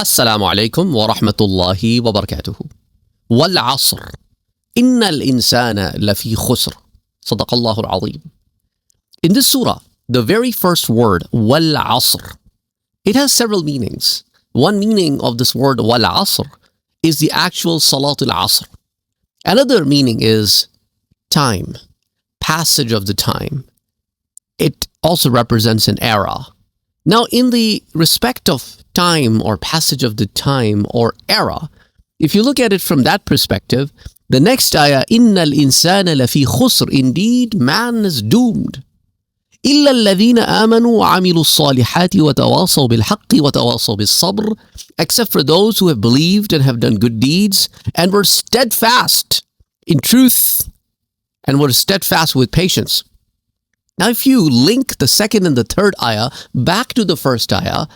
السلام عليكم ورحمة الله وبركاته. والعصر إن الإنسان لفي خسر. صدق الله العظيم. In this surah, the very first word, wal-asr, it has several meanings. One meaning of this word wal-asr is the actual Salatul Asr. Another meaning is time, passage of the time. It also represents an era. Now, in the respect of time or passage of the time or era, if you look at it from that perspective, the next ayah, إِنَّ الْإِنسَانَ لَفِي خُسْرٍ, indeed, man is doomed. إِلَّا الَّذِينَ آمَنُوا وَعَمِلُوا الصَّالِحَاتِ وَتَوَاصَوْا بِالْحَقِّ وَتَوَاصَوْا بِالصَّبْرِ, except for those who have believed and have done good deeds and were steadfast in truth and were steadfast with patience. Now, if you link the second and the third ayah back to the first ayah,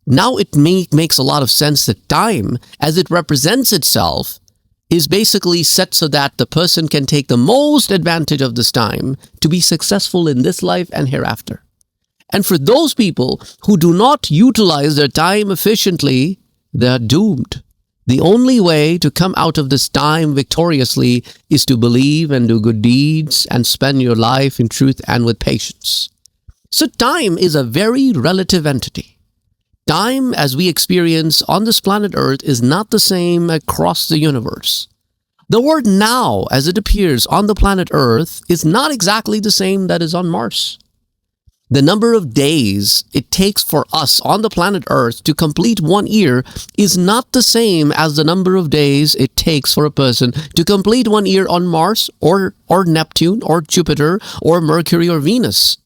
now it makes a lot of sense that time, as it represents itself, is basically set so that the person can take the most advantage of this time to be successful in this life and hereafter. And for those people who do not utilize their time efficiently, they are doomed. The only way to come out of this time victoriously is to believe and do good deeds and spend your life in truth and with patience. So time is a very relative entity. Time, as we experience on this planet Earth, is not the same across the universe. The word now, as it appears on the planet Earth, is not exactly the same that is on Mars. The number of days it takes for us on the planet Earth to complete 1 year is not the same as the number of days it takes for a person to complete 1 year on Mars or Neptune or Jupiter or Mercury or Venus.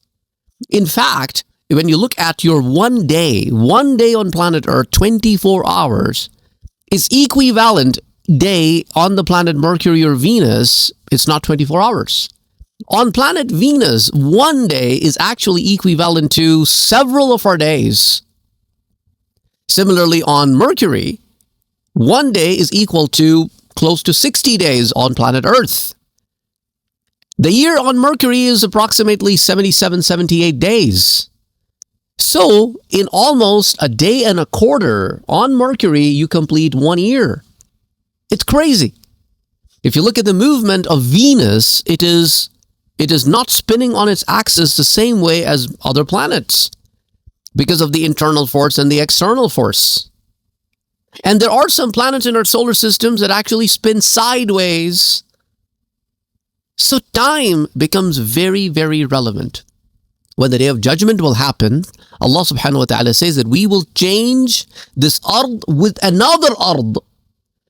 In fact, when you look at your 1 day on planet Earth, 24 hours, is equivalent day on the planet Mercury or Venus. It's not 24 hours. On planet Venus, 1 day is actually equivalent to several of our days. Similarly, on Mercury, 1 day is equal to close to 60 days on planet Earth. The year on Mercury is approximately 77, 78 days. So, in almost a day and a quarter on Mercury, you complete 1 year. It's crazy. If you look at the movement of Venus, it is not spinning on its axis the same way as other planets because of the internal force and the external force. And there are some planets in our solar systems that actually spin sideways. So time becomes very, very relevant. When the day of judgment will happen, Allah subhanahu wa ta'ala says that we will change this ard with another ard.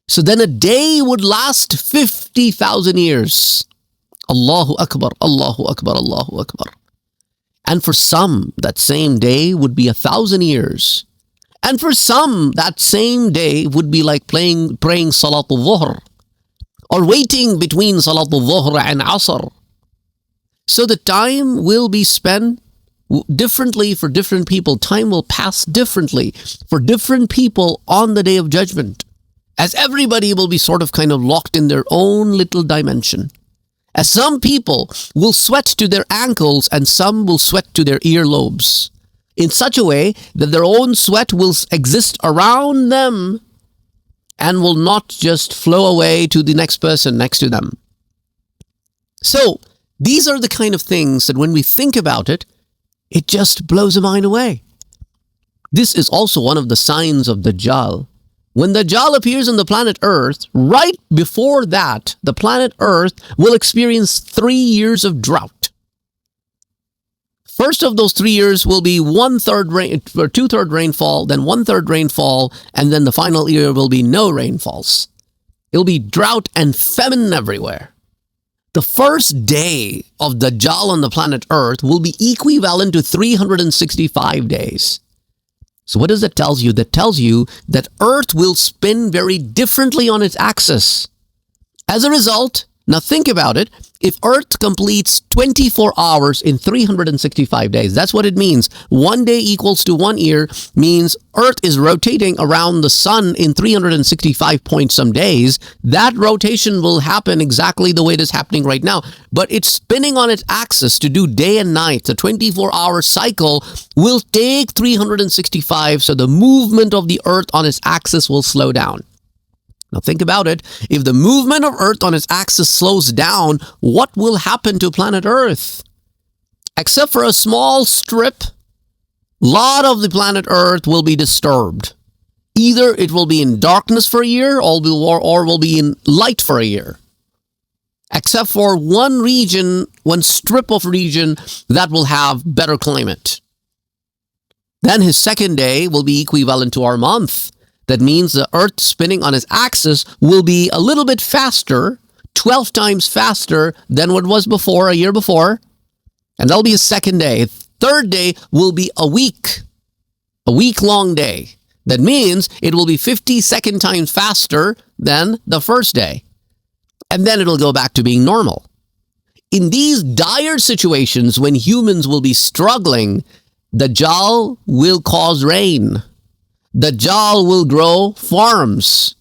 So then a day would last 50,000 years. Allahu Akbar, Allahu Akbar, Allahu Akbar. And for some, that same day would be 1,000 years. And for some, that same day would be like praying Salatul Dhuhr or waiting between Salatul Dhuhr and Asr. So the time will be spent differently for different people. Time will pass differently for different people on the day of judgment, as everybody will be sort of kind of locked in their own little dimension. As some people will sweat to their ankles and some will sweat to their earlobes in such a way that their own sweat will exist around them and will not just flow away to the next person next to them. So these are the kind of things that when we think about it, it just blows the mind away. This is also one of the signs of Dajjal. When Dajjal appears on the planet Earth, right before that, the planet Earth will experience 3 years of drought. First of those 3 years will be 1/3 rain, or 2/3 rainfall, then 1/3 rainfall, and then the final year will be no rainfalls. It'll be drought and famine everywhere. The first day of Dajjal on the planet Earth will be equivalent to 365 days. So what does that tell you? That tells you that Earth will spin very differently on its axis. As a result, Now think about it. If Earth completes 24 hours in 365 days, that's what it means. 1 day equals to 1 year means Earth is rotating around the sun in 365 point some days. That rotation will happen exactly the way it is happening right now. But it's spinning on its axis to do day and night. The 24-hour cycle will take 365, so the movement of the Earth on its axis will slow down. Now think about it. If the movement of Earth on its axis slows down, what will happen to planet Earth? Except for a small strip, a lot of the planet Earth will be disturbed. Either it will be in darkness for a year or will be in light for a year. Except for one region, one strip of region that will have better climate. Then his second day will be equivalent to our month. That means the Earth spinning on its axis will be a little bit faster, 12 times faster than what was before, a year before. And that'll be a second day. Third day will be a week-long day. That means it will be 52 times faster than the first day. And then it'll go back to being normal. In these dire situations when humans will be struggling, Dajjal will cause rain. Dajjal will grow farms.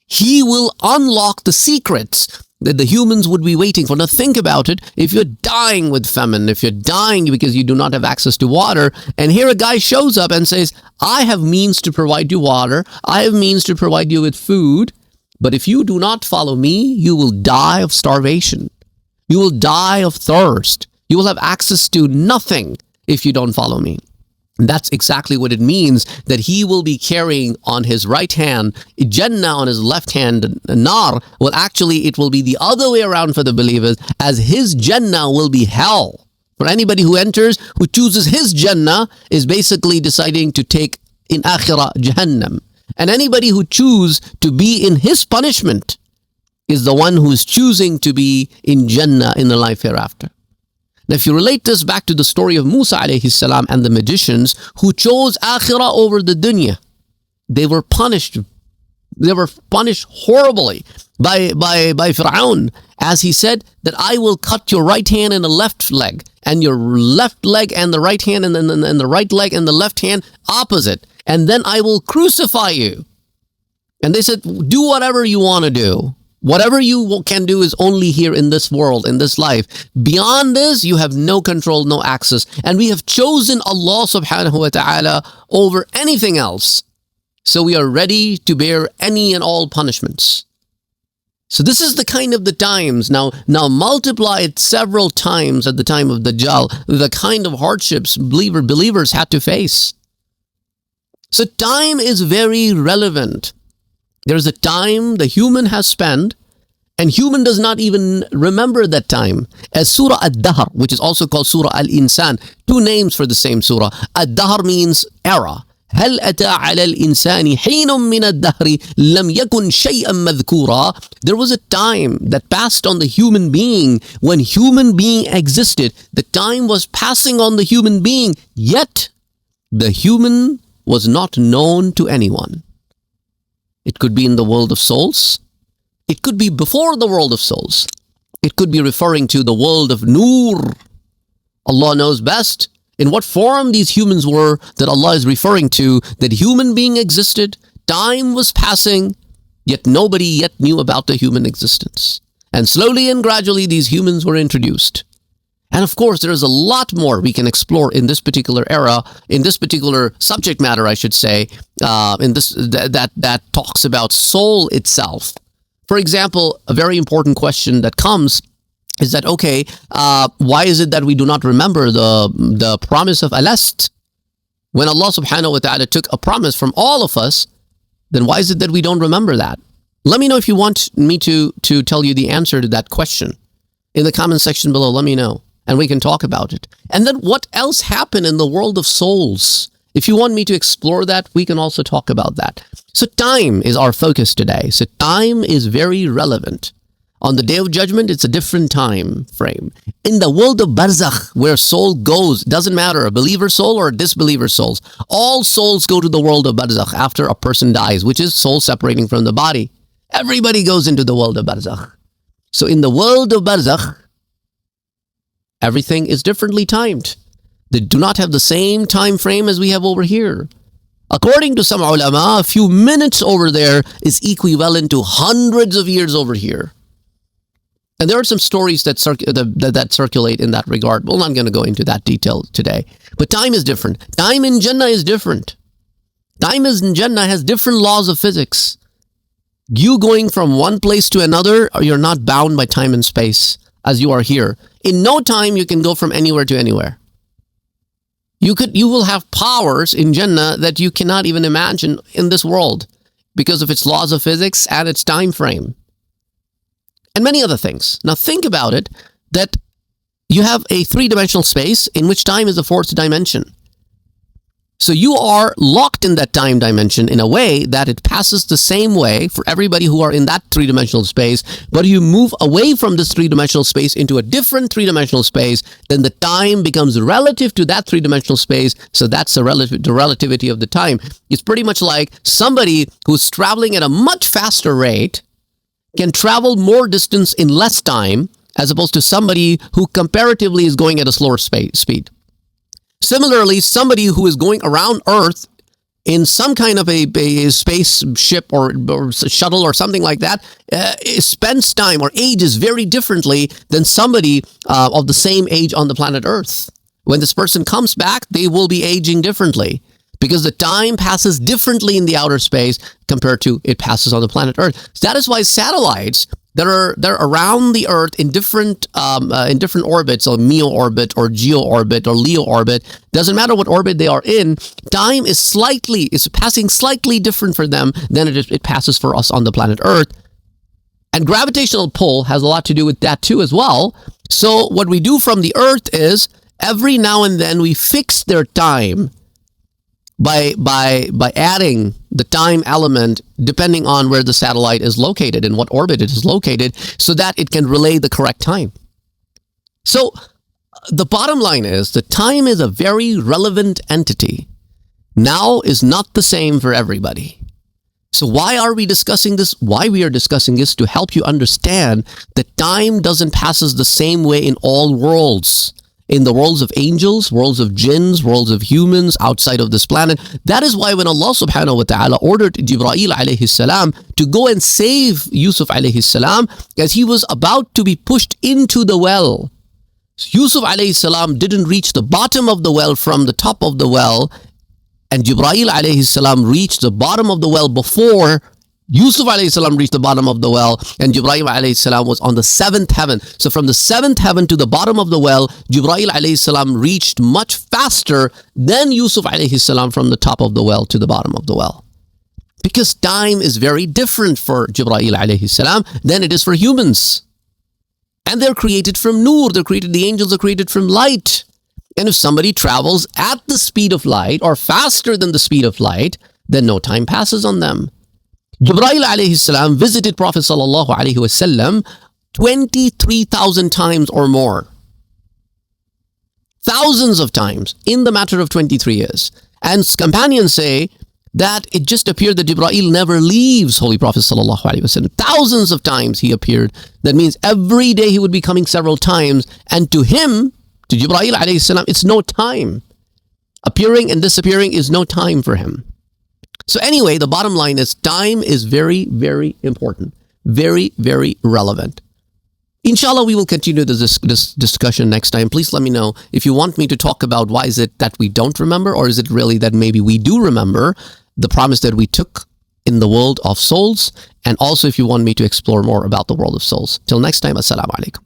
He will unlock the secrets that the humans would be waiting for. Now think about it. If you're dying with famine, if you're dying because you do not have access to water, and here a guy shows up and says, I have means to provide you water, I have means to provide you with food, but if you do not follow me, you will die of starvation. You will die of thirst. You will have access to nothing if you don't follow me. And that's exactly what it means, that he will be carrying on his right hand Jannah, on his left hand nar. Well, actually, it will be the other way around for the believers, as his Jannah will be hell. For anybody who enters, who chooses his Jannah, is basically deciding to take in Akhirah Jahannam. And anybody who chooses to be in his punishment is the one who is choosing to be in Jannah in the life hereafter. Now, if you relate this back to the story of Musa alayhi salam and the magicians who chose Akhirah over the dunya, they were punished. They were punished horribly by Fir'aun, as he said that I will cut your right hand and the left leg, and your left leg and the right hand, and the right leg and the left hand opposite, and then I will crucify you. And they said, do whatever you want to do. Whatever you can do is only here in this world, in this life. Beyond this, you have no control, no access. And we have chosen Allah subhanahu wa ta'ala over anything else. So we are ready to bear any and all punishments. So this is the kind of the times. Now multiply it several times at the time of Dajjal, the kind of hardships believers had to face. So time is very relevant. There's a time the human has spent, and human does not even remember that time. As Surah Ad-Dahr, which is also called Surah Al-Insan, two names for the same surah. Ad-Dahr means era. هل أتى على الإنسان حين من الدهر لم يكن شيئا مذكورا. There was a time that passed on the human being when human being existed. The time was passing on the human being, yet the human was not known to anyone. It could be in the world of souls. It could be before the world of souls. It could be referring to the world of Nur. Allah knows best in what form these humans were that Allah is referring to, that human being existed, time was passing, yet nobody yet knew about the human existence. And slowly and gradually these humans were introduced. And of course, there is a lot more we can explore in this particular era, in this particular subject matter, I should say, that talks about soul itself. For example, a very important question that comes is that, okay, why is it that we do not remember the promise of Alast? When Allah subhanahu wa ta'ala took a promise from all of us, then why is it that we don't remember that? Let me know if you want me to tell you the answer to that question. In the comment section below, let me know, and we can talk about it. And then what else happened in the world of souls? If you want me to explore that, we can also talk about that. So time is our focus today. So time is very relevant. On the Day of Judgment, it's a different time frame. In the world of Barzakh, where soul goes, doesn't matter, a believer soul or a disbeliever souls. All souls go to the world of Barzakh after a person dies, which is soul separating from the body. Everybody goes into the world of Barzakh. So in the world of Barzakh, everything is differently timed. They do not have the same time frame as we have over here. According to some ulama, a few minutes over there is equivalent to hundreds of years over here. And there are some stories that circulate in that regard. We're not going to go into that detail today. But time is different. Time in Jannah is different. Time in Jannah has different laws of physics. You going from one place to another, you're not bound by time and space as you are here. In no time, you can go from anywhere to anywhere. You will have powers in Jannah that you cannot even imagine in this world because of its laws of physics and its time frame. And many other things. Now think about it, that you have a three-dimensional space in which time is a fourth dimension. So you are locked in that time dimension in a way that it passes the same way for everybody who are in that three-dimensional space, but you move away from this three-dimensional space into a different three-dimensional space, then the time becomes relative to that three-dimensional space, so that's the relativity of the time. It's pretty much like somebody who's traveling at a much faster rate can travel more distance in less time as opposed to somebody who comparatively is going at a slower speed. Similarly, somebody who is going around Earth in some kind of a spaceship or shuttle or something like that spends time or ages very differently than somebody of the same age on the planet Earth. When this person comes back, they will be aging differently because the time passes differently in the outer space compared to it passes on the planet Earth. So that is why satellites they're around the Earth in different orbits, or MEO orbit or GEO orbit or LEO orbit. Doesn't matter what orbit they are in. Time is passing slightly different for them than it passes for us on the planet Earth. And gravitational pull has a lot to do with that too as well. So what we do from the Earth is every now and then we fix their time by adding the time element depending on where the satellite is located and what orbit it is located so that it can relay the correct time. So the bottom line is that time is a very relevant entity. Now is not the same for everybody. So why are we discussing this? Why we are discussing this to help you understand that time doesn't passes the same way in all worlds. In the worlds of angels, worlds of jinns, worlds of humans outside of this planet. That is why when Allah subhanahu wa ta'ala ordered Jibreel alayhi salam to go and save Yusuf alayhi salam as he was about to be pushed into the well. Yusuf alayhi salam didn't reach the bottom of the well from the top of the well, and Jibreel alayhi salam reached the bottom of the well before Yusuf alayhi salam reached the bottom of the well, and Jibreel alayhi salam was on the seventh heaven. So from the seventh heaven to the bottom of the well, Jibreel alayhi salam reached much faster than Yusuf alayhi salam from the top of the well to the bottom of the well. Because time is very different for Jibreel alayhi salam than it is for humans. And they're created from nur, the angels are created from light. And if somebody travels at the speed of light or faster than the speed of light, then no time passes on them. Jibreel alayhi salam visited Prophet sallallahu alayhi wasallam 23,000 times or more. Thousands of times in the matter of 23 years. And companions say that it just appeared that Jibreel never leaves Holy Prophet sallallahu alayhi wasallam. Thousands of times he appeared. That means every day he would be coming several times. And to him, to Jibreel alayhi salam, it's no time. Appearing and disappearing is no time for him. So anyway, the bottom line is time is very, very important. Very, very relevant. Inshallah, we will continue this discussion next time. Please let me know if you want me to talk about why is it that we don't remember, or is it really that maybe we do remember the promise that we took in the world of souls, and also if you want me to explore more about the world of souls. Till next time, Assalamu alaikum.